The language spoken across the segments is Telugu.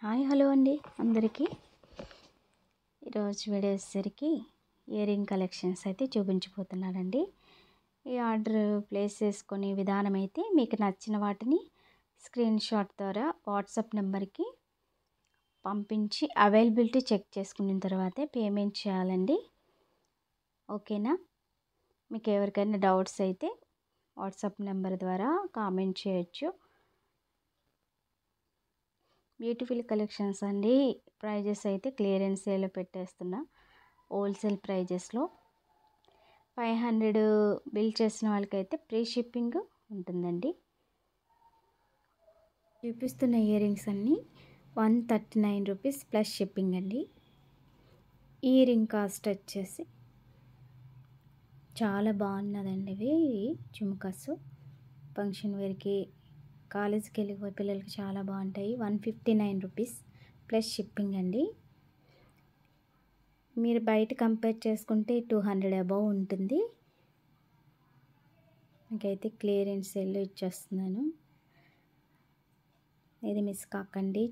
హాయ్ హలో అండి అందరికీ. ఈరోజు వీడియో వచ్చేసరికి ఇయర్ రింగ్ కలెక్షన్స్ అయితే చూపించబోతున్నానండి. ఈ ఆర్డర్ ప్లేస్ చేసుకునే విధానం అయితే మీకు నచ్చిన వాటిని స్క్రీన్ షాట్ ద్వారా వాట్సాప్ నెంబర్కి పంపించి అవైలబిలిటీ చెక్ చేసుకున్న తర్వాతే పేమెంట్ చేయాలండి. ఓకేనా? మీకు ఎవరికైనా డౌట్స్ అయితే వాట్సాప్ నెంబర్ ద్వారా కామెంట్ చేయొచ్చు. బ్యూటిఫుల్ కలెక్షన్స్ అండి. ప్రైజెస్ అయితే క్లియరెన్స్ సేల్లో పెట్టేస్తున్నా. హోల్సేల్ ప్రైజెస్లో 500 బిల్ చేసిన వాళ్ళకైతే ఫ్రీ షిప్పింగ్ ఉంటుందండి. చూపిస్తున్న ఇయర్ రింగ్స్ అన్నీ 139 రూపీస్ ప్లస్ షిప్పింగ్ అండి. ఇయర్ రింగ్ కాస్ట్ వచ్చేసి చాలా బాగున్నదండి. ఇవి జుమ్కాస్ ఫంక్షన్ వేర్కి, కాలేజీకి వెళ్ళిపోయే పిల్లలకి చాలా బాగుంటాయి. 159 రూపీస్ ప్లస్ షిప్పింగ్ అండి. మీరు బయట కంపేర్ చేసుకుంటే 200 అబౌవ్ ఉంటుంది. మీకైతే క్లియరెన్స్ సేల్లో ఇచ్చేస్తున్నాను. ఇది మిస్ కాకండి.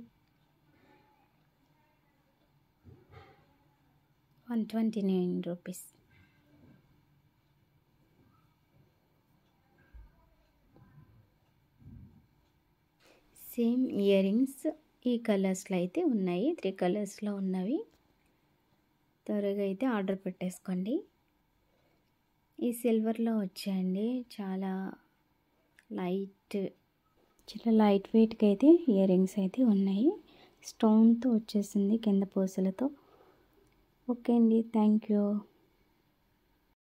129 రూపీస్. సేమ్ ఇయర్ రింగ్స్ ఈ కలర్స్లో అయితే ఉన్నాయి. 3 కలర్స్లో ఉన్నవి. త్వరగా అయితే ఆర్డర్ పెట్టేసుకోండి. ఈ సిల్వర్లో వచ్చాయండి. చాలా లైట్ వెయిట్గా అయితే ఇయర్ రింగ్స్ అయితే ఉన్నాయి. స్టోన్తో వచ్చేసింది కింద పూసలతో. ఓకే అండి, థ్యాంక్ యూ.